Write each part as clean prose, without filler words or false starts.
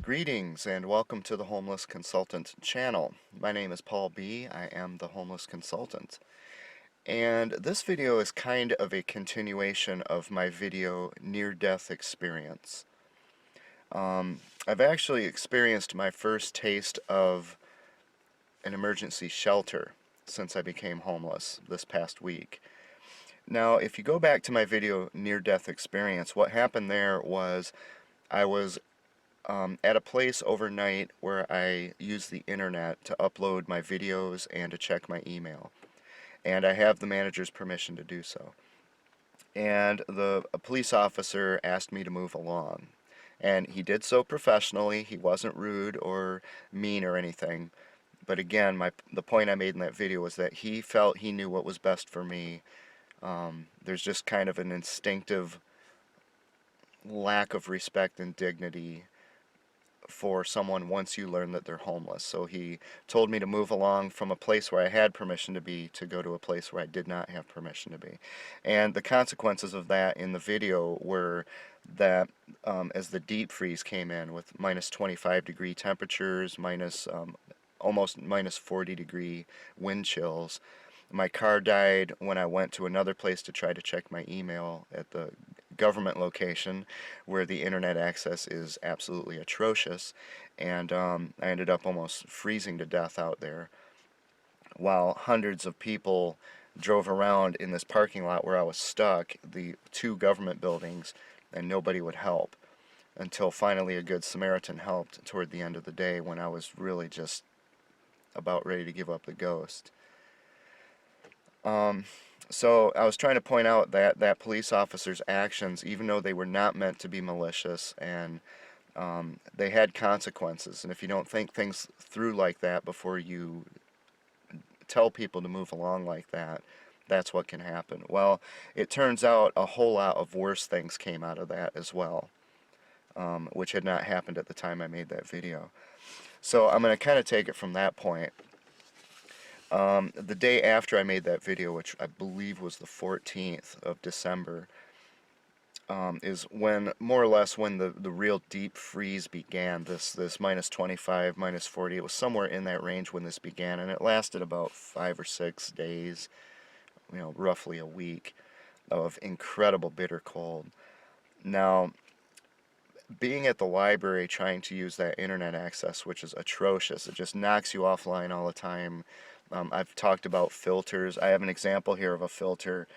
Greetings and welcome to the Homeless Consultant channel. My name is Paul B. I am the Homeless Consultant. And this video is kind of a continuation of my video near-death experience. I've actually experienced my first taste of an emergency shelter since I became homeless this past week. Now, if you go back to my video near-death experience, what happened there was I was at a place overnight where I use the internet to upload my videos and to check my email. And I have the manager's permission to do so. And a police officer asked me to move along. And he did so professionally. He wasn't rude or mean or anything. But again, the point I made in that video was that he felt he knew what was best for me. There's just kind of an instinctive lack of respect and dignity for someone once you learn that they're homeless. So he told me to move along from a place where I had permission to be to go to a place where I did not have permission to be. And the consequences of that in the video were that as the deep freeze came in with minus 25-degree temperatures, almost minus 40-degree wind chills, my car died when I went to another place to try to check my email at the government location where the internet access is absolutely atrocious, and I ended up almost freezing to death out there while hundreds of people drove around in this parking lot where I was stuck, the two government buildings, and nobody would help until finally a good Samaritan helped toward the end of the day when I was really just about ready to give up the ghost. So I was trying to point out that police officer's actions, even though they were not meant to be malicious, and they had consequences. And if you don't think things through like that before you tell people to move along like that, that's what can happen. Well, it turns out a whole lot of worse things came out of that as well, which had not happened at the time I made that video. So I'm going to kind of take it from that point. The day after I made that video, which I believe was the 14th of December, is when, more or less, when the real deep freeze began, this minus 25, minus 40. It was somewhere in that range when this began, and it lasted about 5 or 6 days, roughly a week of incredible bitter cold. Now, being at the library trying to use that internet access, which is atrocious, it just knocks you offline all the time. I've talked about filters. I have an example here of a filter.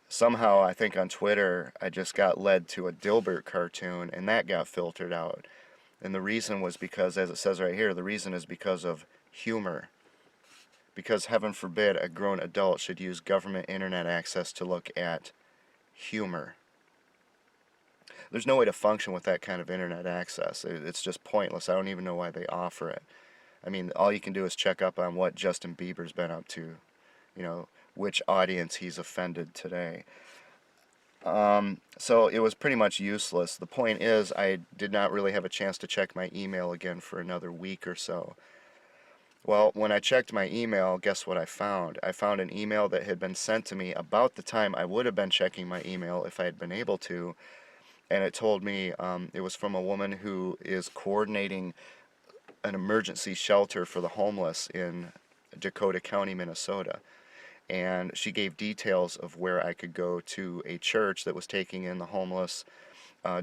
Somehow, I think on Twitter, I just got led to a Dilbert cartoon, and that got filtered out. And the reason was because, as it says right here, the reason is because of humor. Because, heaven forbid, a grown adult should use government internet access to look at humor. There's no way to function with that kind of internet access. It's just pointless. I don't even know why they offer it. I mean, all you can do is check up on what Justin Bieber's been up to, which audience he's offended today. So it was pretty much useless. The point is, I did not really have a chance to check my email again for another week or so. Well, when I checked my email, guess what I found? I found an email that had been sent to me about the time I would have been checking my email if I had been able to, and it told me it was from a woman who is coordinating an emergency shelter for the homeless in Dakota County, Minnesota. And she gave details of where I could go to a church that was taking in the homeless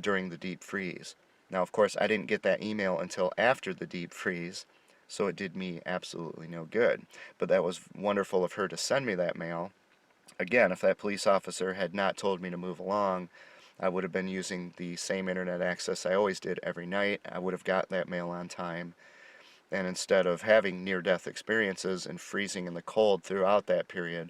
during the deep freeze. Now, of course, I didn't get that email until after the deep freeze, so it did me absolutely no good. But that was wonderful of her to send me that mail. Again, if that police officer had not told me to move along, I would have been using the same internet access I always did every night. I would have got that mail on time. And instead of having near-death experiences and freezing in the cold throughout that period,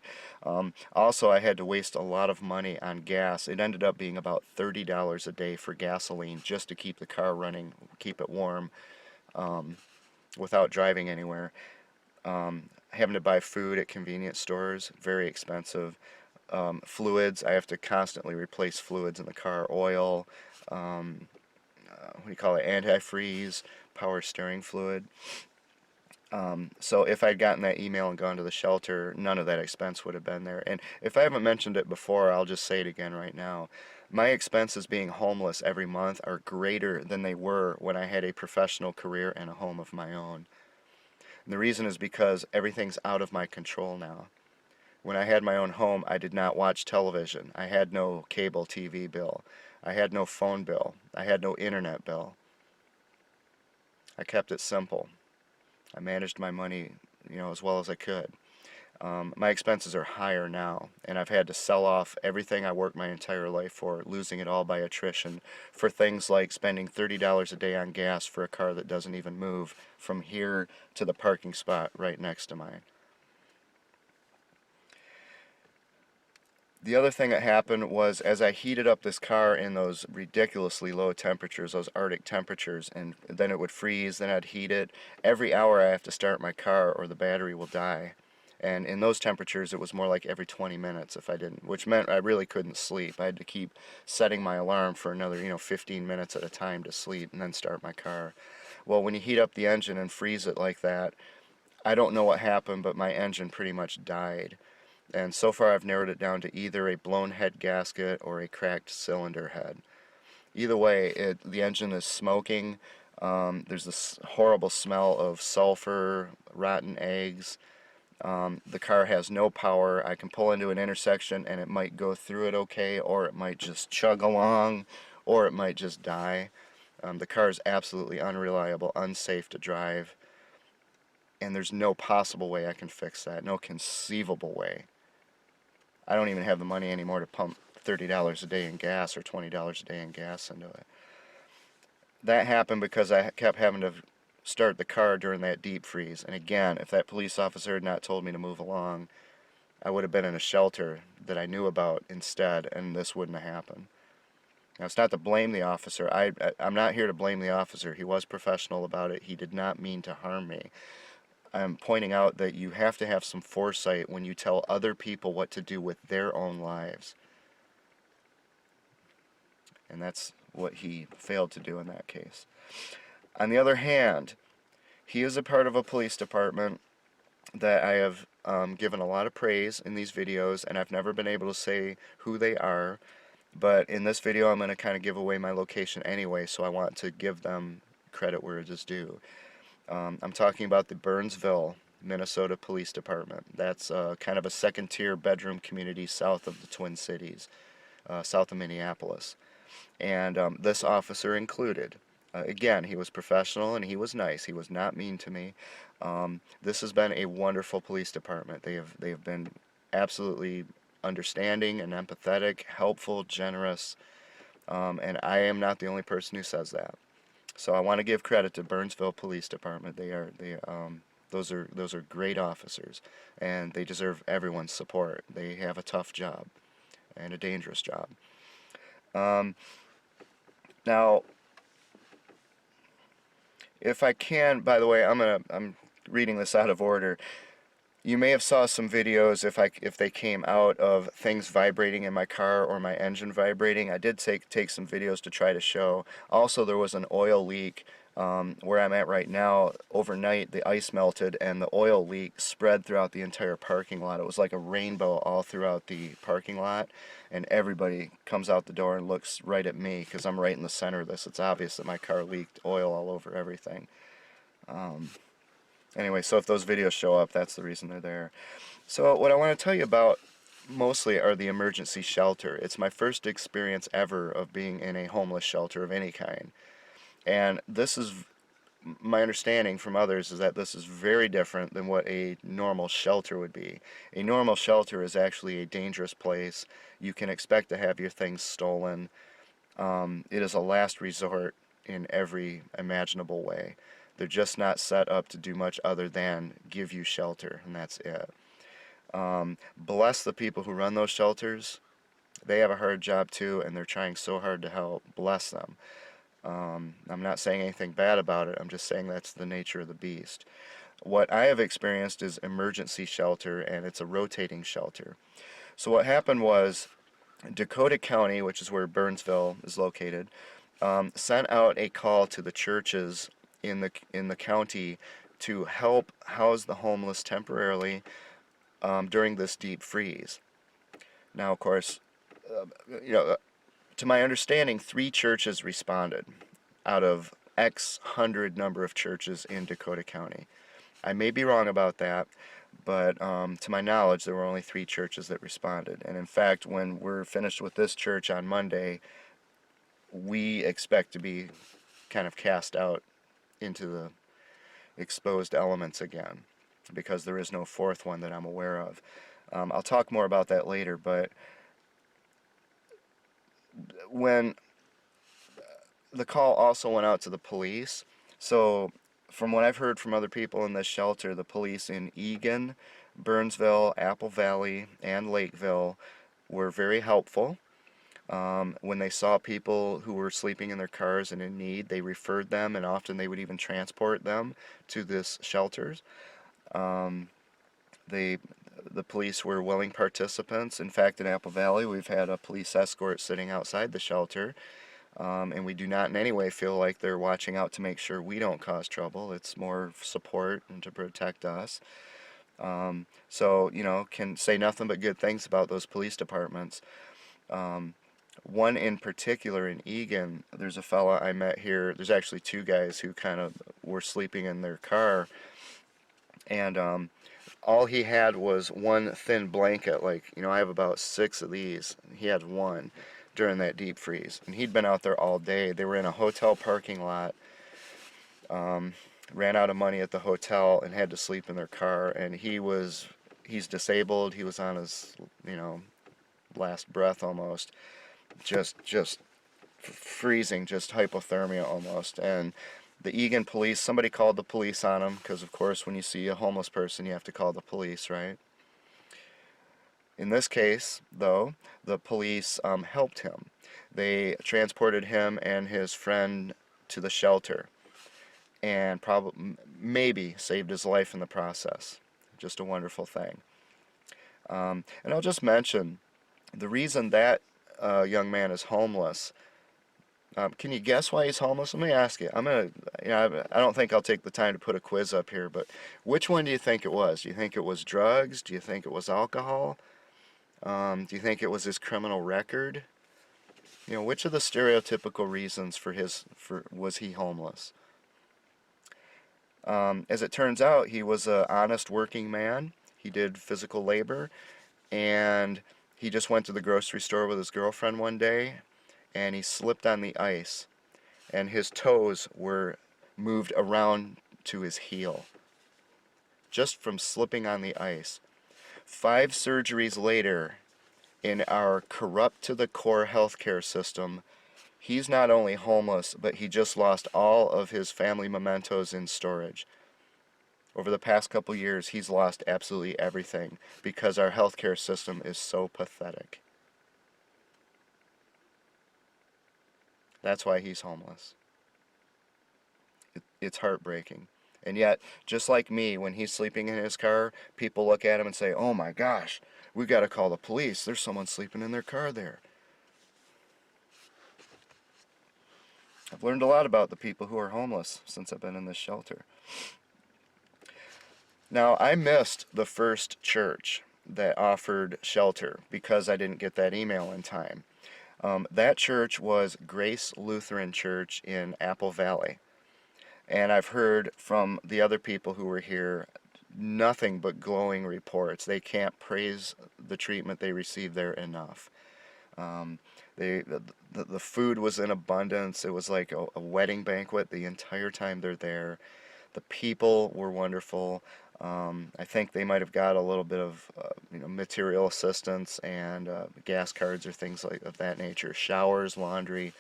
also I had to waste a lot of money on gas. It ended up being about $30 a day for gasoline just to keep the car running, keep it warm, without driving anywhere. Having to buy food at convenience stores, very expensive. Fluids, I have to constantly replace fluids in the car, oil, antifreeze, power steering fluid. So if I'd gotten that email and gone to the shelter, none of that expense would have been there. And if I haven't mentioned it before, I'll just say it again right now. My expenses being homeless every month are greater than they were when I had a professional career and a home of my own. And the reason is because everything's out of my control now. When I had my own home, I did not watch television. I had no cable TV bill. I had no phone bill. I had no internet bill. I kept it simple. I managed my money, as well as I could. My expenses are higher now, and I've had to sell off everything I worked my entire life for, losing it all by attrition, for things like spending $30 a day on gas for a car that doesn't even move from here to the parking spot right next to mine. The other thing that happened was, as I heated up this car in those ridiculously low temperatures, those Arctic temperatures, and then it would freeze, then I'd heat it. Every hour I have to start my car or the battery will die. And in those temperatures it was more like every 20 minutes if I didn't, which meant I really couldn't sleep. I had to keep setting my alarm for another 15 minutes at a time to sleep and then start my car. Well, when you heat up the engine and freeze it like that, I don't know what happened, but my engine pretty much died. And so far I've narrowed it down to either a blown head gasket or a cracked cylinder head. Either way, the engine is smoking. There's this horrible smell of sulfur, rotten eggs. The car has no power. I can pull into an intersection and it might go through it okay, or it might just chug along, or it might just die. The car is absolutely unreliable, unsafe to drive, and there's no possible way I can fix that, no conceivable way. I don't even have the money anymore to pump $30 a day in gas or $20 a day in gas into it. That happened because I kept having to start the car during that deep freeze. And again, if that police officer had not told me to move along, I would have been in a shelter that I knew about instead, and this wouldn't have happened. Now, it's not to blame the officer. I'm not here to blame the officer. He was professional about it. He did not mean to harm me. I'm pointing out that you have to have some foresight when you tell other people what to do with their own lives. And that's what he failed to do in that case. On the other hand, he is a part of a police department that I have given a lot of praise in these videos, and I've never been able to say who they are, but in this video I'm going to kind of give away my location anyway, so I want to give them credit where it is due. I'm talking about the Burnsville, Minnesota Police Department. That's kind of a second-tier bedroom community south of the Twin Cities, south of Minneapolis. And this officer included. Again, he was professional and he was nice. He was not mean to me. This has been a wonderful police department. They have been absolutely understanding and empathetic, helpful, generous, and I am not the only person who says that. So I want to give credit to Burnsville Police Department. Those are great officers, and they deserve everyone's support. They have a tough job and a dangerous job. Now, if I can, by the way, I'm reading this out of order. You may have saw some videos if they came out of things vibrating in my car or my engine vibrating. I did take some videos to try to show. Also, there was an oil leak where I'm at right now. Overnight, the ice melted and the oil leak spread throughout the entire parking lot. It was like a rainbow all throughout the parking lot, and everybody comes out the door and looks right at me because I'm right in the center of this. It's obvious that my car leaked oil all over everything. Anyway, so if those videos show up, that's the reason they're there. So what I want to tell you about mostly are the emergency shelter. It's my first experience ever of being in a homeless shelter of any kind. And this is, my understanding from others is that this is very different than what a normal shelter would be. A normal shelter is actually a dangerous place. You can expect to have your things stolen. It is a last resort in every imaginable way. They're just not set up to do much other than give you shelter, and that's it. Bless the people who run those shelters. They have a hard job too, and they're trying so hard to help. Bless them. I'm not saying anything bad about it. I'm just saying that's the nature of the beast. What I have experienced is emergency shelter, and it's a rotating shelter. So what happened was Dakota County, which is where Burnsville is located, sent out a call to the churches in the county to help house the homeless temporarily during this deep freeze. Now, of course, to my understanding, 3 churches responded out of X hundred number of churches in Dakota County. I may be wrong about that, but to my knowledge, there were only 3 churches that responded. And in fact, when we're finished with this church on Monday, we expect to be kind of cast out into the exposed elements again, because there is no 4th one that I'm aware of. I'll talk more about that later, but when the call also went out to the police, so from what I've heard from other people in this shelter, the police in Egan, Burnsville, Apple Valley, and Lakeville were very helpful. When they saw people who were sleeping in their cars and in need, they referred them, and often they would even transport them to this shelters. The police were willing participants. In fact, in Apple Valley, we've had a police escort sitting outside the shelter, and we do not in any way feel like they're watching out to make sure we don't cause trouble. It's more support and to protect us. So, can say nothing but good things about those police departments. One in particular in Egan, there's a fella I met here. There's actually 2 guys who kind of were sleeping in their car, and all he had was one thin blanket. I have about 6 of these. He had one during that deep freeze, and he'd been out there all day. They were in a hotel parking lot, ran out of money at the hotel, and had to sleep in their car. And he's disabled. He was on his last breath almost, just freezing, just hypothermia almost. And the Egan police, somebody called the police on him, because of course when you see a homeless person you have to call the police, right? In this case, though, the police helped him. They transported him and his friend to the shelter, and maybe saved his life in the process. Just a wonderful thing. And I'll just mention, the reason that young man is homeless, can you guess why he's homeless? Let me ask you. I don't think I'll take the time to put a quiz up here, but which one do you think it was? Do you think it was drugs? Do you think it was alcohol? Do you think it was his criminal record? Which of the stereotypical reasons was he homeless? As it turns out, he was an honest working man. He did physical labor, and he just went to the grocery store with his girlfriend one day, and he slipped on the ice, and his toes were moved around to his heel, just from slipping on the ice. 5 surgeries later, in our corrupt-to-the-core healthcare system, he's not only homeless, but he just lost all of his family mementos in storage. Over the past couple years, he's lost absolutely everything because our healthcare system is so pathetic. That's why he's homeless. It's heartbreaking. And yet, just like me, when he's sleeping in his car, people look at him and say, "Oh my gosh, we've got to call the police. There's someone sleeping in their car there." I've learned a lot about the people who are homeless since I've been in this shelter. Now, I missed the first church that offered shelter because I didn't get that email in time. That church was Grace Lutheran Church in Apple Valley. And I've heard from the other people who were here nothing but glowing reports. They can't praise the treatment they received there enough. The food was in abundance. It was like a wedding banquet the entire time they're there. The people were wonderful. I think they might have got a little bit of material assistance and gas cards or things of that nature. Showers, laundry.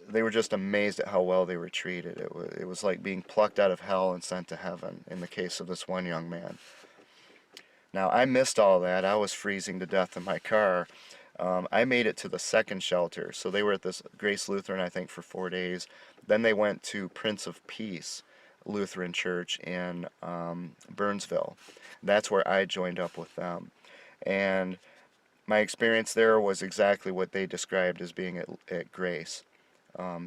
They were just amazed at how well they were treated. It was like being plucked out of hell and sent to heaven in the case of this one young man. Now, I missed all that. I was freezing to death in my car. I made it to the second shelter. So they were at this Grace Lutheran, I think, for 4 days. Then they went to Prince of Peace Lutheran Church in Burnsville. That's where I joined up with them. And my experience there was exactly what they described as being at Grace.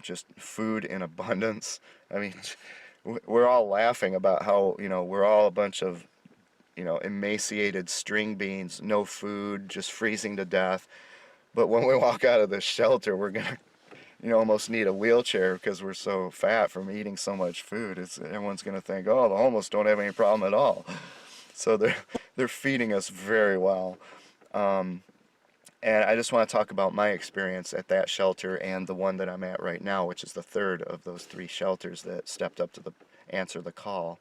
just food in abundance. I mean, we're all laughing about how, we're all a bunch of, emaciated string beans, no food, just freezing to death. But when we walk out of this shelter, we're gonna, almost need a wheelchair because we're so fat from eating so much food. Everyone's gonna think, oh, the homeless don't have any problem at all. So they're feeding us very well. And I just want to talk about my experience at that shelter and the one that I'm at right now, which is the third of those 3 shelters that stepped up to answer the call.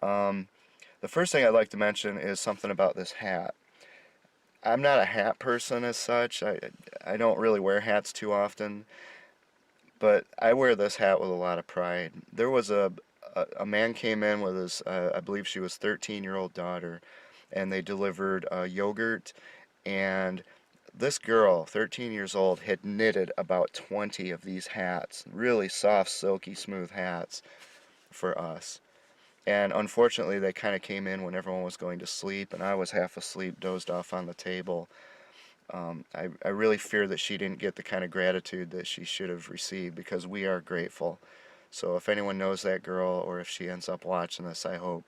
The first thing I'd like to mention is something about this hat. I'm not a hat person as such. I don't really wear hats too often, but I wear this hat with a lot of pride. There was a man came in with his, I believe she was 13-year-old daughter, and they delivered yogurt, and this girl, 13 years old, had knitted about 20 of these hats, really soft, silky, smooth hats for us. And unfortunately, they kind of came in when everyone was going to sleep, and I was half asleep, dozed off on the table. I really fear that she didn't get the kind of gratitude that she should have received, because we are grateful. So if anyone knows that girl, or if she ends up watching this, I hope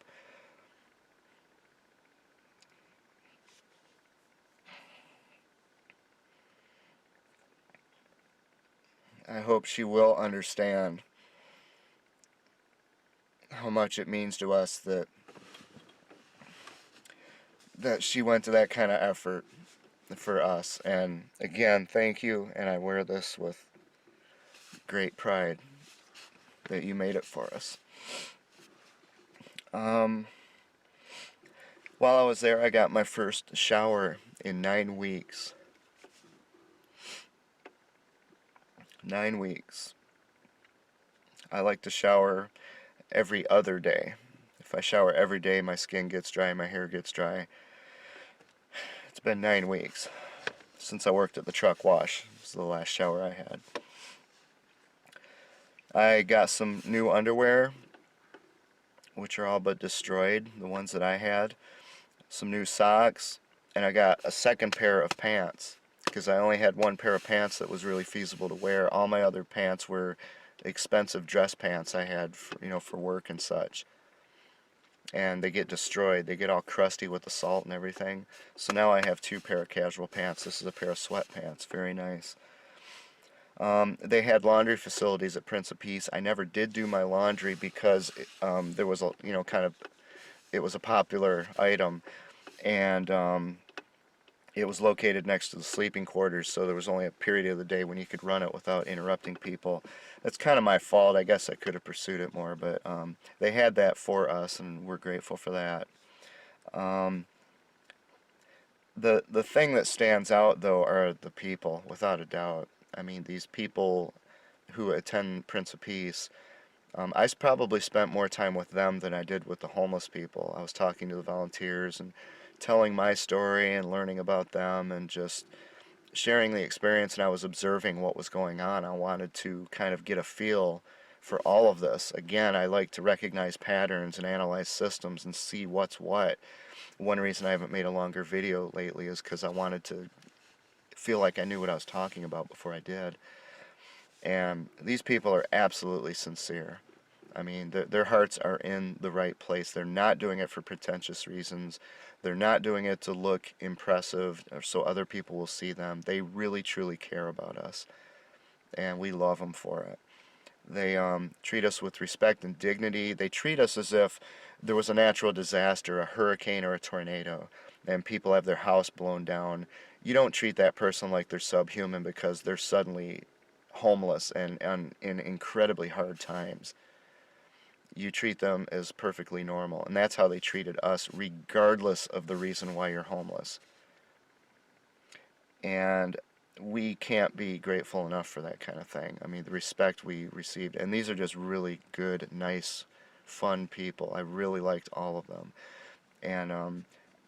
she will understand how much it means to us that she went to that kind of effort for us. And again, thank you, and I wear this with great pride that you made it for us. While I was there, I got my first shower in 9 weeks. 9 weeks. I like to shower every other day. If I shower every day, my skin gets dry, my hair gets dry. It's been 9 weeks since I worked at the truck wash. This is the last shower I had. I got some new underwear, which are all but destroyed, the ones that I had. Some new socks, and I got a second pair of pants, because I only had one pair of pants that was really feasible to wear. All my other pants were expensive dress pants I had for work and such. And they get destroyed. They get all crusty with the salt and everything. So now I have 2 pair of casual pants. This is a pair of sweatpants. Very nice. They had laundry facilities at Prince of Peace. I never did do my laundry because there was it was a popular item, and it was located next to the sleeping quarters, so there was only a period of the day when you could run it without interrupting people. That's kind of my fault. I guess I could have pursued it more, but they had that for us, and we're grateful for that. The thing that stands out, though, are the people, without a doubt. I mean, these people who attend Prince of Peace, I probably spent more time with them than I did with the homeless people. I was talking to the volunteers and telling my story and learning about them and just sharing the experience, and I was observing what was going on. I wanted to kind of get a feel for all of this. Again, I like to recognize patterns and analyze systems and see what's what. One reason I haven't made a longer video lately is because I wanted to feel like I knew what I was talking about before I did. And these people are absolutely sincere. I mean, their hearts are in the right place. They're not doing it for pretentious reasons. They're not doing it to look impressive or so other people will see them. They really, truly care about us, and we love them for it. They treat us with respect and dignity. They treat us as if there was a natural disaster, a hurricane or a tornado, and people have their house blown down. You don't treat that person like they're subhuman because they're suddenly homeless and in incredibly hard times. You treat them as perfectly normal, and that's how they treated us, regardless of the reason why you're homeless. And we can't be grateful enough for that kind of thing. I mean, the respect we received, and these are just really good, nice, fun people. I really liked all of them, and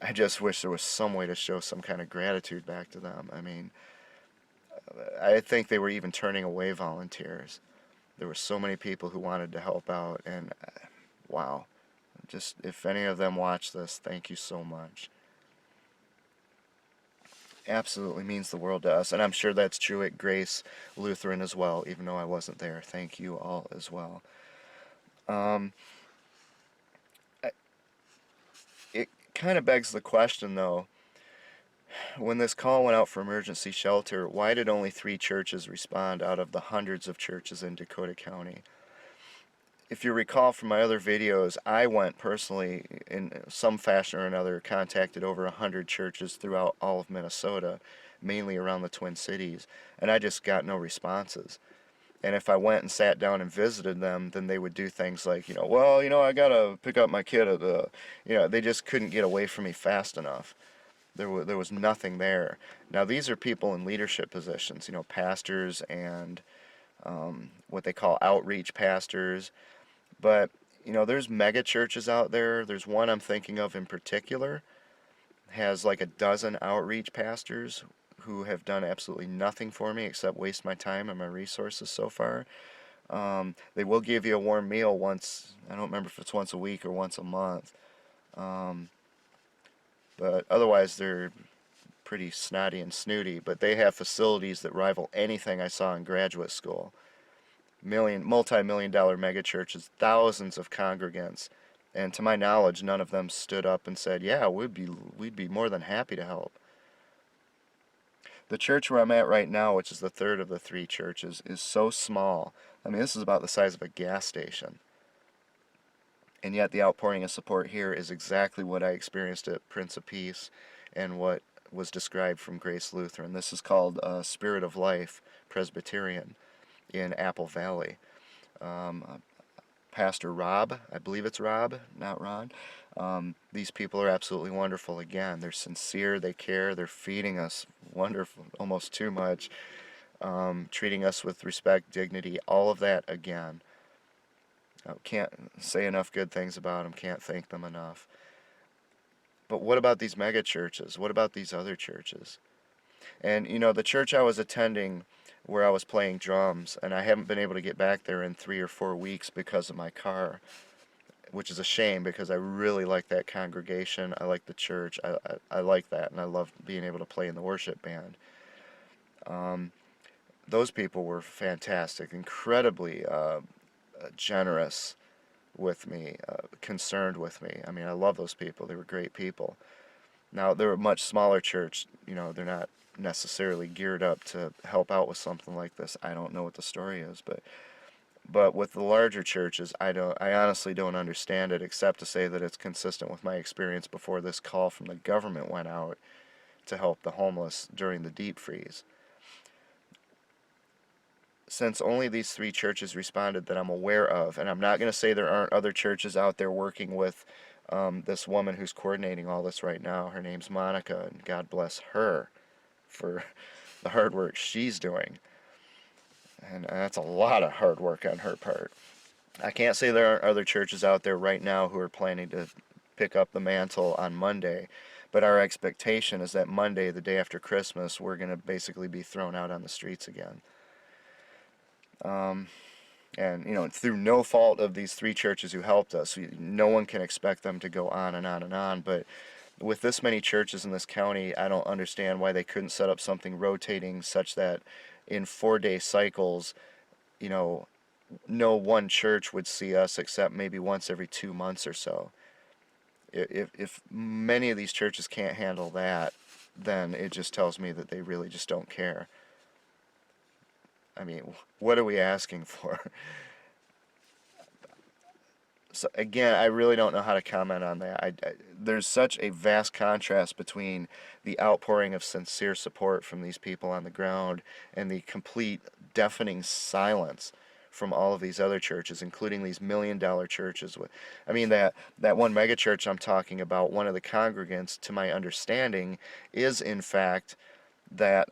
I just wish there was some way to show some kind of gratitude back to them. I mean, I think they were even turning away volunteers. There were so many people who wanted to help out, and wow. Just, if any of them watch this, thank you so much. absolutely means the world to us. And I'm sure that's true at Grace Lutheran as well, even though I wasn't there. Thank you all as well. Um, it kind of begs the question, though, when this call went out for emergency shelter, why did only 3 churches respond out of the hundreds of churches in Dakota County? If you recall from my other videos, I went personally, in some fashion or another, contacted over 100 churches throughout all of Minnesota, mainly around the Twin Cities, and I just got no responses. And if I went and sat down and visited them, then they would do things like, well, I gotta pick up my kid at the, they just couldn't get away from me fast enough. There was nothing there. Now, these are people in leadership positions, pastors and what they call outreach pastors. But, there's mega churches out there. There's one I'm thinking of in particular, has like a dozen outreach pastors who have done absolutely nothing for me except waste my time and my resources so far. They will give you a warm meal once, I don't remember if it's once a week or once a month. But otherwise they're pretty snotty and snooty, but they have facilities that rival anything I saw in graduate school. Multi-million dollar mega churches, thousands of congregants, and to my knowledge none of them stood up and said, yeah, we'd be more than happy to help. The church where I'm at right now, which is the third of the 3 churches, is so small. I mean, this is about the size of a gas station. And yet the outpouring of support here is exactly what I experienced at Prince of Peace and what was described from Grace Lutheran. This is called Spirit of Life Presbyterian in Apple Valley. Pastor Rob, I believe it's Rob, not Ron. These people are absolutely wonderful. Again, they're sincere, they care, they're feeding us wonderful, almost too much, treating us with respect, dignity, all of that again. I can't say enough good things about them, can't thank them enough. But what about these mega churches? What about these other churches? And the church I was attending where I was playing drums, and I haven't been able to get back there in 3 or 4 weeks because of my car, which is a shame because I really like that congregation. I like the church. I like that, and I love being able to play in the worship band. Those people were fantastic, incredibly generous with me, concerned with me. I mean, I love those people. They were great people. Now, they're a much smaller church. They're not necessarily geared up to help out with something like this. I don't know what the story is, but with the larger churches, I honestly don't understand it, except to say that it's consistent with my experience before this call from the government went out to help the homeless during the deep freeze. Since only these 3 churches responded that I'm aware of, and I'm not going to say there aren't other churches out there working with this woman who's coordinating all this right now. Her name's Monica, and God bless her for the hard work she's doing. And that's a lot of hard work on her part. I can't say there aren't other churches out there right now who are planning to pick up the mantle on Monday, but our expectation is that Monday, the day after Christmas, we're going to basically be thrown out on the streets again. And through no fault of these 3 churches who helped us, no one can expect them to go on and on and on, but with this many churches in this county, I don't understand why they couldn't set up something rotating such that in 4-day cycles, no one church would see us except maybe once every 2 months or so. If many of these churches can't handle that, then it just tells me that they really just don't care. I mean, what are we asking for? So again, I really don't know how to comment on that. There's such a vast contrast between the outpouring of sincere support from these people on the ground and the complete deafening silence from all of these other churches, including these million-dollar churches. That one mega church I'm talking about, one of the congregants, to my understanding, is in fact that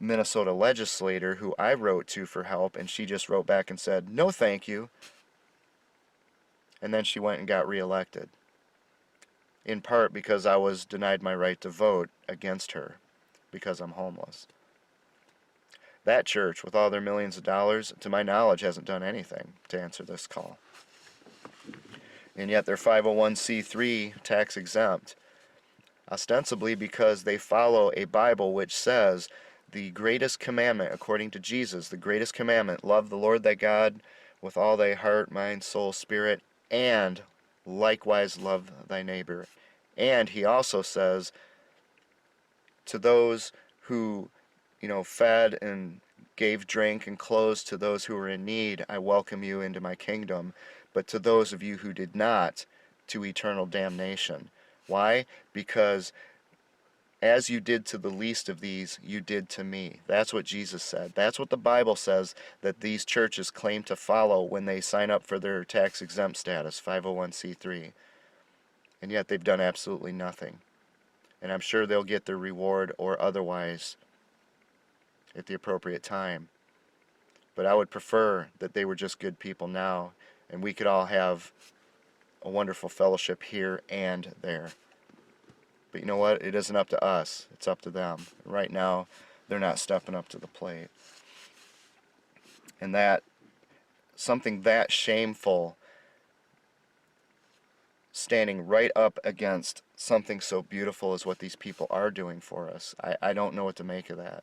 Minnesota legislator who I wrote to for help, and she just wrote back and said, no thank you. And then she went and got reelected, in part because I was denied my right to vote against her because I'm homeless. That church, with all their millions of dollars, to my knowledge, hasn't done anything to answer this call. And yet they're 501c3 tax exempt. ostensibly because they follow a Bible which says the greatest commandment, according to Jesus, the greatest commandment, love the Lord thy God with all thy heart, mind, soul, spirit, and likewise love thy neighbor. And he also says, to those who, fed and gave drink and clothes to those who were in need, I welcome you into my kingdom. But to those of you who did not, to eternal damnation. Why? Because as you did to the least of these, you did to me. That's what Jesus said. That's what the Bible says that these churches claim to follow when they sign up for their tax-exempt status, 501c3. And yet they've done absolutely nothing. And I'm sure they'll get their reward or otherwise at the appropriate time. But I would prefer that they were just good people now, and we could all have a wonderful fellowship here and there. But you know what? It isn't up to us. It's up to them. Right now, they're not stepping up to the plate. And that, something that shameful, standing right up against something so beautiful as what these people are doing for us. I don't know what to make of that.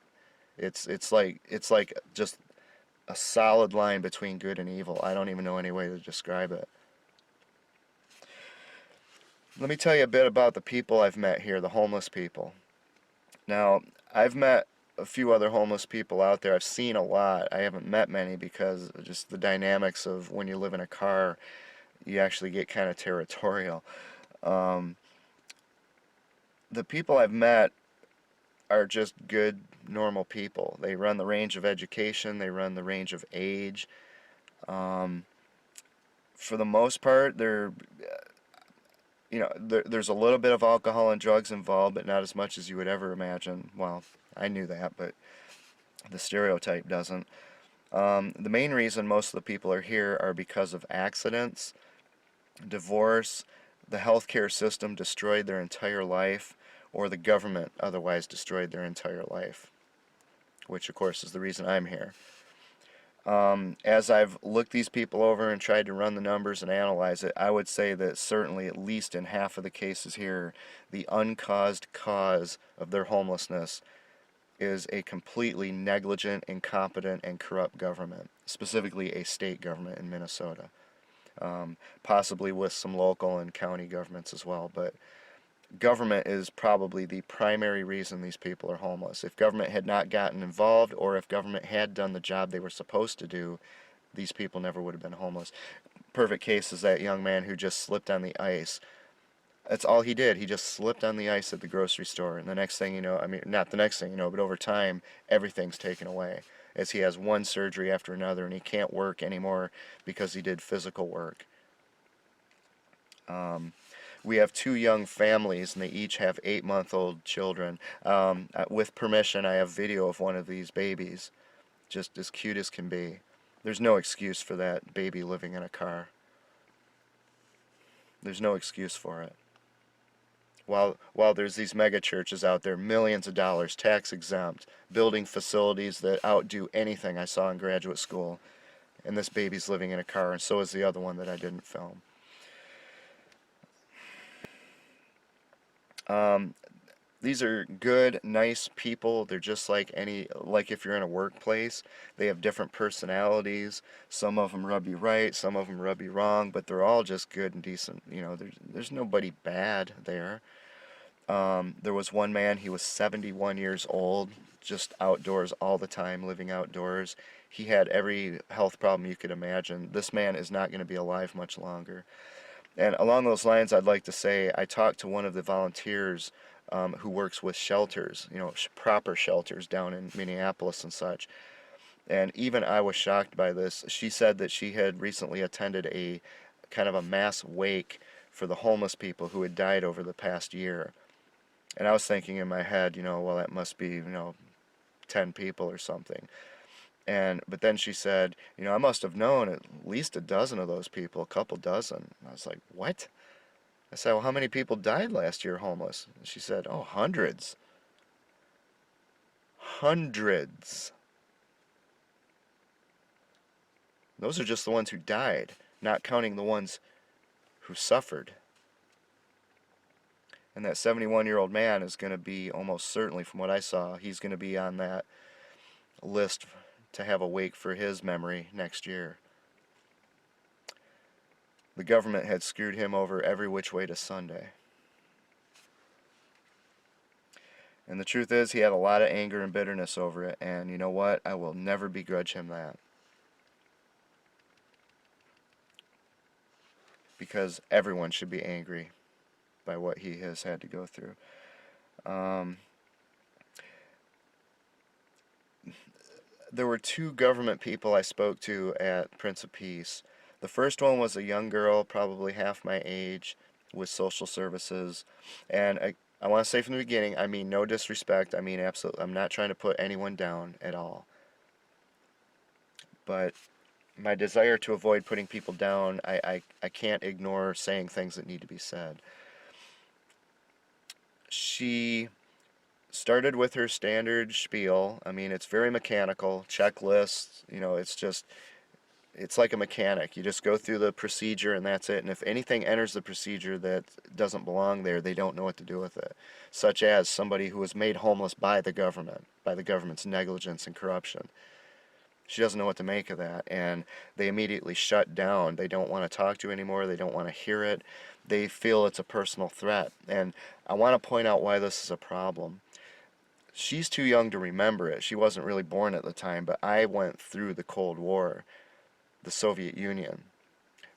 It's like just a solid line between good and evil. I don't even know any way to describe it. Let me tell you a bit about the people I've met here, the homeless people. Now, I've met a few other homeless people out there. I've seen a lot. I haven't met many because just the dynamics of when you live in a car, you actually get kind of territorial. The people I've met are just good, normal people. They run the range of education. They run the range of age. For the most part, they're, there's a little bit of alcohol and drugs involved, but not as much as you would ever imagine. Well, I knew that, but the stereotype doesn't. The main reason most of the people are here are because of accidents, divorce, the healthcare system destroyed their entire life, or the government otherwise destroyed their entire life, which of course is the reason I'm here. As I've looked these people over and tried to run the numbers and analyze it, I would say that certainly at least in half of the cases here, the uncaused cause of their homelessness is a completely negligent, incompetent, and corrupt government, specifically a state government in Minnesota, possibly with some local and county governments as well, but government is probably the primary reason these people are homeless. If government had not gotten involved, or if government had done the job they were supposed to do, these people never would have been homeless. Perfect case is that young man who just slipped on the ice. That's all he did. He just slipped on the ice at the grocery store, and the next thing you know, I mean, not the next thing you know, but over time, everything's taken away, as he has one surgery after another, and he can't work anymore because he did physical work. We have two young families, and they each have 8-month-old children. With permission, I have video of one of these babies, just as cute as can be. There's no excuse for that baby living in a car. There's no excuse for it. While there's these mega churches out there, millions of dollars, tax exempt, building facilities that outdo anything I saw in graduate school, and this baby's living in a car, and so is the other one that I didn't film. These are good, nice people. They're just like if you're in a workplace. They have different personalities. Some of them rub you right, some of them rub you wrong, but they're all just good and decent. There's nobody bad there. There was one man, he was 71 years old, just outdoors all the time, living outdoors. He had every health problem you could imagine. This man is not going to be alive much longer. And along those lines, I'd like to say, I talked to one of the volunteers who works with shelters, proper shelters down in Minneapolis and such. And even I was shocked by this. She said that she had recently attended a kind of a mass wake for the homeless people who had died over the past year. And I was thinking in my head, well, that must be, 10 people or something. But then she said, I must have known at least a dozen of those people, a couple dozen. I was like, what? I said, well, how many people died last year homeless? And she said, oh, hundreds. Hundreds. Those are just the ones who died, not counting the ones who suffered. And that 71-year-old man is going to be, almost certainly from what I saw, he's going to be on that list to have a wake for his memory next year. The government had screwed him over every which way to Sunday. And the truth is, he had a lot of anger and bitterness over it, and you know what? I will never begrudge him that. Because everyone should be angry by what he has had to go through. There were two government people I spoke to at Prince of Peace. The first one was a young girl, probably half my age, with social services. And I want to say from the beginning, I mean no disrespect. I mean absolutely, I'm not trying to put anyone down at all. But my desire to avoid putting people down, I can't ignore saying things that need to be said. She started with her standard spiel. I mean, it's very mechanical, checklists, you know, it's like a mechanic. You just go through the procedure and that's it. And if anything enters the procedure that doesn't belong there, they don't know what to do with it. Such as somebody who was made homeless by the government's negligence and corruption. She doesn't know what to make of that, and they immediately shut down. They don't want to talk to you anymore. They don't want to hear it. They feel it's a personal threat. And I want to point out why this is a problem. She's too young to remember it. She wasn't really born at the time, but I went through the Cold War, the Soviet Union.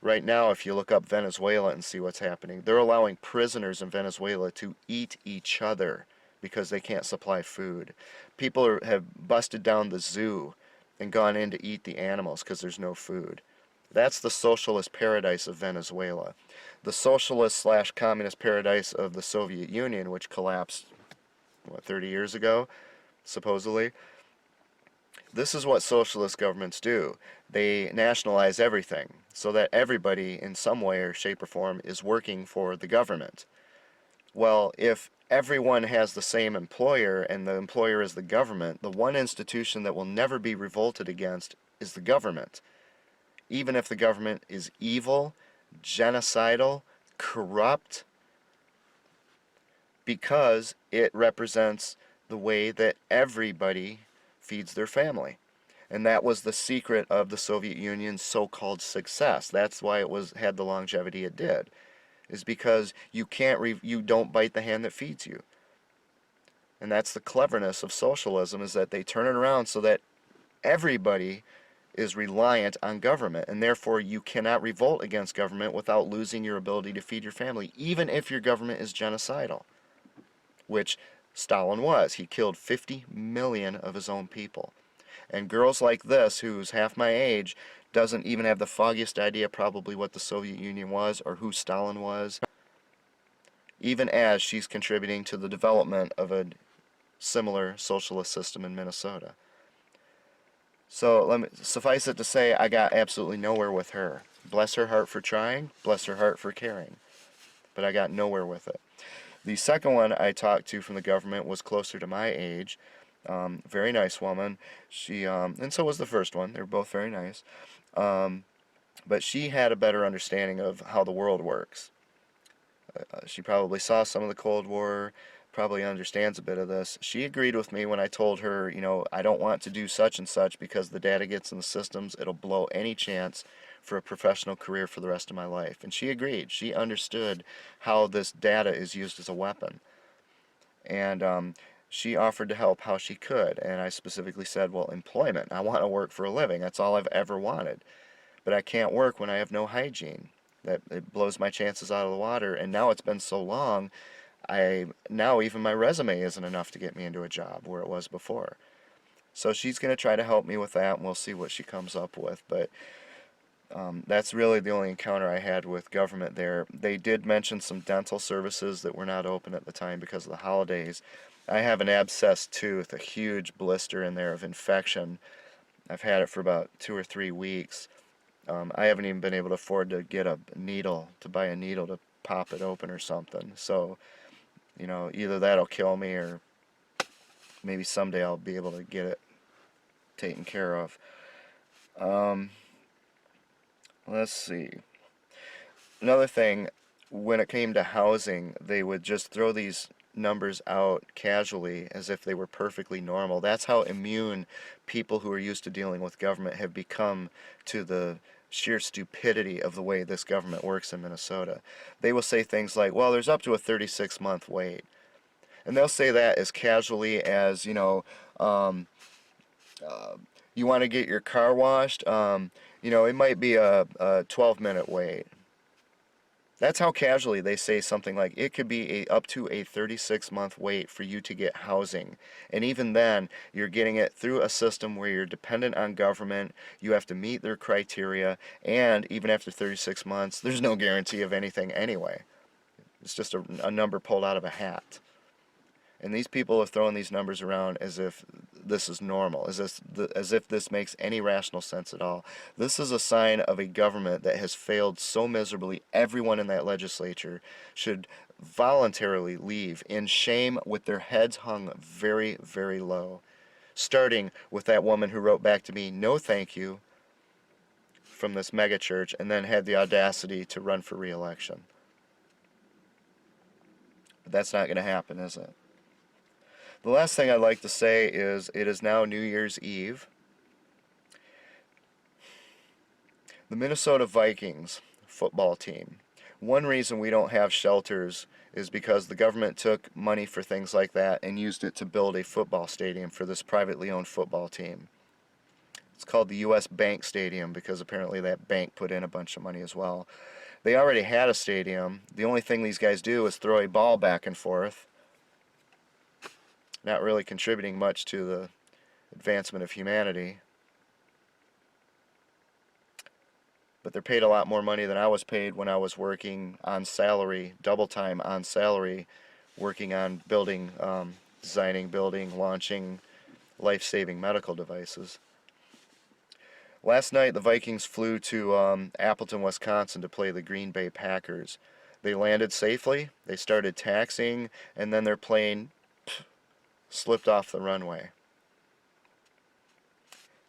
Right now, if you look up Venezuela and see what's happening, they're allowing prisoners in Venezuela to eat each other because they can't supply food. People have busted down the zoo and gone in to eat the animals because there's no food. That's the socialist paradise of Venezuela. The socialist/communist paradise of the Soviet Union, which collapsed, 30 years ago, supposedly. This is what socialist governments do. They nationalize everything so that everybody in some way or shape or form is working for the government. Well, if everyone has the same employer and the employer is the government, the one institution that will never be revolted against is the government. Even if the government is evil, genocidal, corrupt, because it represents the way that everybody feeds their family. And that was the secret of the Soviet Union's so-called success. That's why it had the longevity it did. Is because you don't bite the hand that feeds you. And that's the cleverness of socialism, is that they turn it around so that everybody is reliant on government, and therefore you cannot revolt against government without losing your ability to feed your family, even if your government is genocidal, which Stalin was. He killed 50 million of his own people. And girls like this, who's half my age, doesn't even have the foggiest idea probably what the Soviet Union was or who Stalin was, even as she's contributing to the development of a similar socialist system in Minnesota. So suffice it to say, I got absolutely nowhere with her. Bless her heart for trying, bless her heart for caring. But I got nowhere with it. The second one I talked to from the government was closer to my age. Very nice woman. She and so was the first one. They were both very nice. But she had a better understanding of how the world works. She probably saw some of the Cold War, probably understands a bit of this. She agreed with me when I told her, you know, I don't want to do such and such because the data gets in the systems, it'll blow any chance for a professional career for the rest of my life. And she agreed. She understood how this data is used as a weapon. And she offered to help how she could. And I specifically said, well, employment. I want to work for a living. That's all I've ever wanted. But I can't work when I have no hygiene. It blows my chances out of the water. And now it's been so long, now even my resume isn't enough to get me into a job where it was before. So she's going to try to help me with that, and we'll see what she comes up with. But that's really the only encounter I had with government there. They did mention some dental services that were not open at the time because of the holidays. I have an abscessed tooth, a huge blister in there of infection. I've had it for about 2 or 3 weeks. I haven't even been able to afford to get a needle, to buy a needle to pop it open or something. So, you know, either that'll kill me or maybe someday I'll be able to get it taken care of. Let's see. Another thing, when it came to housing, they would just throw these numbers out casually as if they were perfectly normal. That's how immune people who are used to dealing with government have become to the sheer stupidity of the way this government works in Minnesota. They will say things like, well, there's up to a 36-month wait. And they'll say that as casually as, um, you want to get your car washed, it might be a 12-minute wait. That's how casually they say something like it could be up to a 36-month wait for you to get housing. And even then, you're getting it through a system where you're dependent on government, you have to meet their criteria, and even after 36 months, there's no guarantee of anything anyway. It's just a number pulled out of a hat. And these people are throwing these numbers around as if this is normal, as if this makes any rational sense at all. This is a sign of a government that has failed so miserably. Everyone in that legislature should voluntarily leave in shame with their heads hung very, very low. Starting with that woman who wrote back to me, "No thank you," from this mega church, and then had the audacity to run for re-election. But that's not going to happen, is it? The last thing I'd like to say is it is now New Year's Eve. The Minnesota Vikings football team. One reason we don't have shelters is because the government took money for things like that and used it to build a football stadium for this privately owned football team. It's called the U.S. Bank Stadium because apparently that bank put in a bunch of money as well. They already had a stadium. The only thing these guys do is throw a ball back and forth, not really contributing much to the advancement of humanity. But they're paid a lot more money than I was paid when I was working on salary, double time on salary, working on building, designing, building, launching life-saving medical devices. Last night the Vikings flew to Appleton, Wisconsin to play the Green Bay Packers. They landed safely, they started taxiing, and then their plane slipped off the runway.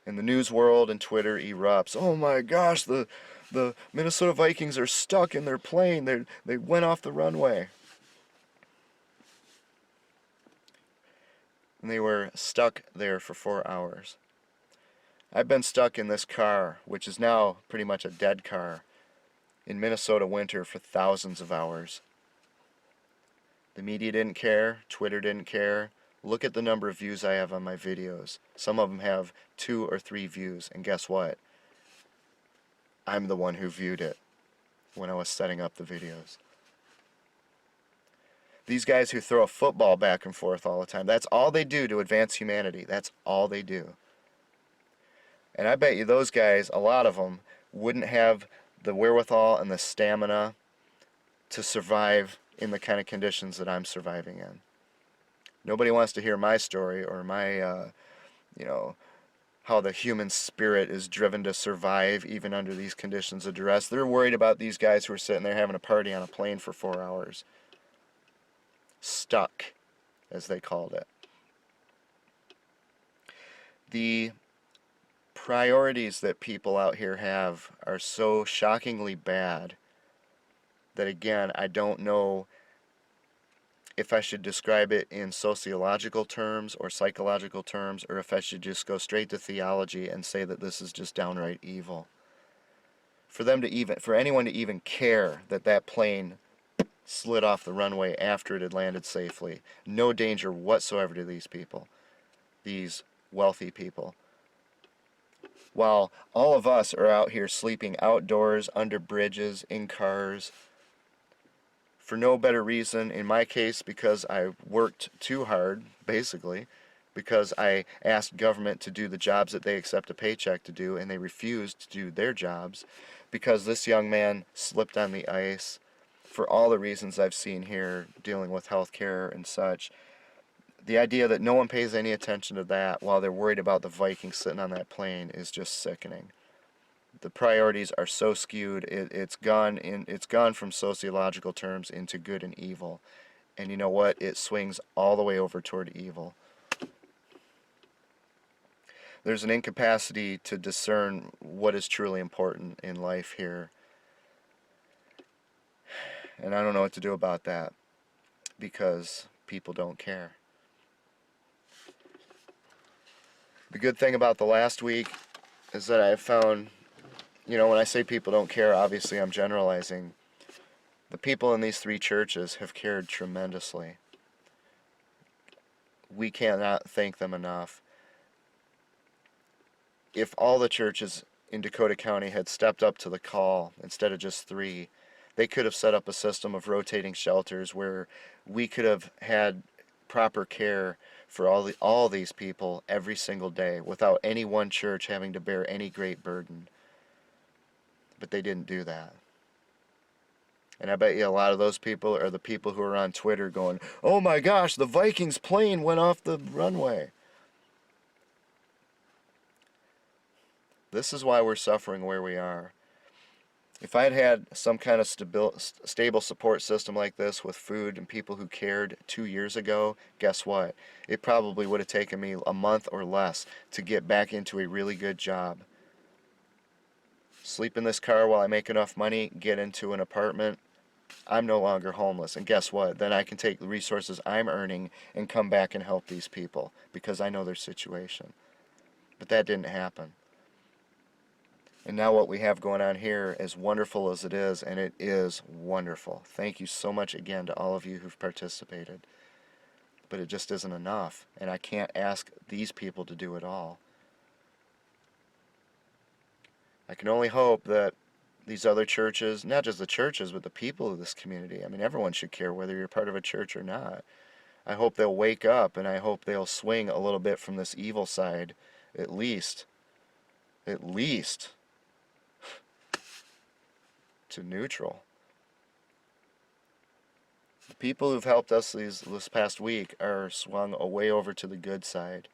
And the news world and Twitter erupts. Oh my gosh, the Minnesota Vikings are stuck in their plane. They went off the runway. And they were stuck there for 4 hours. I've been stuck in this car, which is now pretty much a dead car, in Minnesota winter for thousands of hours. The media didn't care, Twitter didn't care. Look at the number of views I have on my videos. Some of them have 2 or 3 views, and guess what? I'm the one who viewed it when I was setting up the videos. These guys who throw a football back and forth all the time, that's all they do to advance humanity. That's all they do. And I bet you those guys, a lot of them, wouldn't have the wherewithal and the stamina to survive in the kind of conditions that I'm surviving in. Nobody wants to hear my story or my, how the human spirit is driven to survive even under these conditions of duress. They're worried about these guys who are sitting there having a party on a plane for 4 hours. Stuck, as they called it. The priorities that people out here have are so shockingly bad that, again, I don't know if I should describe it in sociological terms or psychological terms, or if I should just go straight to theology and say that this is just downright evil. For anyone to even care that that plane slid off the runway after it had landed safely, no danger whatsoever to these people, these wealthy people. While all of us are out here sleeping outdoors, under bridges, in cars, for no better reason, in my case, because I worked too hard, basically, because I asked government to do the jobs that they accept a paycheck to do, and they refused to do their jobs, because this young man slipped on the ice, for all the reasons I've seen here, dealing with health care and such. The idea that no one pays any attention to that while they're worried about the Vikings sitting on that plane is just sickening. The priorities are so skewed. It's gone from sociological terms into good and evil, and you know what? It swings all the way over toward evil. There's an incapacity to discern what is truly important in life here, And I don't know what to do about that because people don't care. The good thing about the last week is that I found, when I say people don't care, obviously I'm generalizing. The people in these 3 churches have cared tremendously. We cannot thank them enough. If all the churches in Dakota County had stepped up to the call instead of just 3, they could have set up a system of rotating shelters where we could have had proper care for all these people every single day without any one church having to bear any great burden. But they didn't do that. And I bet you a lot of those people are the people who are on Twitter going, "Oh my gosh, the Vikings plane went off the runway." This is why we're suffering where we are. If I had had some kind of stable support system like this with food and people who cared 2 years ago, guess what? It probably would have taken me a month or less to get back into a really good job. Sleep in this car while I make enough money, get into an apartment. I'm no longer homeless. And guess what? Then I can take the resources I'm earning and come back and help these people because I know their situation. But that didn't happen. And now what we have going on here, as wonderful as it is, and it is wonderful. Thank you so much again to all of you who've participated. But it just isn't enough. And I can't ask these people to do it all. I can only hope that these other churches, not just the churches, but the people of this community, I mean, everyone should care whether you're part of a church or not. I hope they'll wake up, and I hope they'll swing a little bit from this evil side, at least, to neutral. The people who've helped us this past week are swung way over to the good side.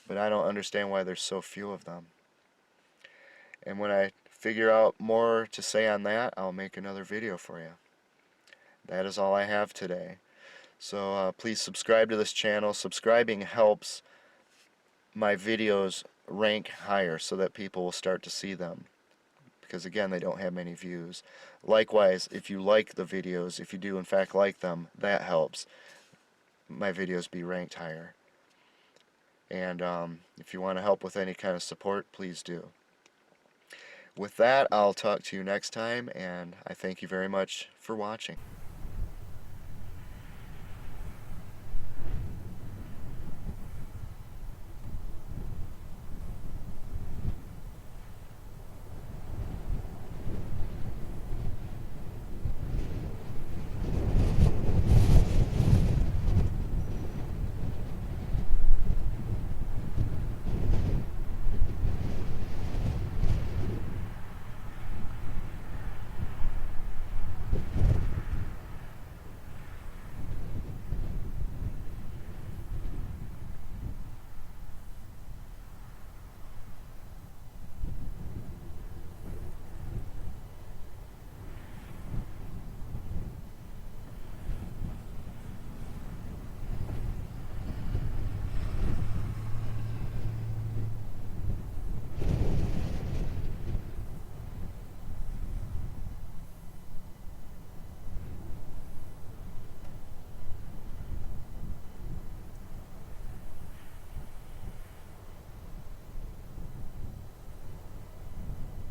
But I don't understand why there's so few of them. And when I figure out more to say on that, I'll make another video for you. That is all I have today. So please subscribe to this channel. Subscribing helps my videos rank higher so that people will start to see them. Because again, they don't have many views. Likewise, if you like the videos, if you do in fact like them, that helps my videos be ranked higher. And if you want to help with any kind of support, please do. With that, I'll talk to you next time, and I thank you very much for watching.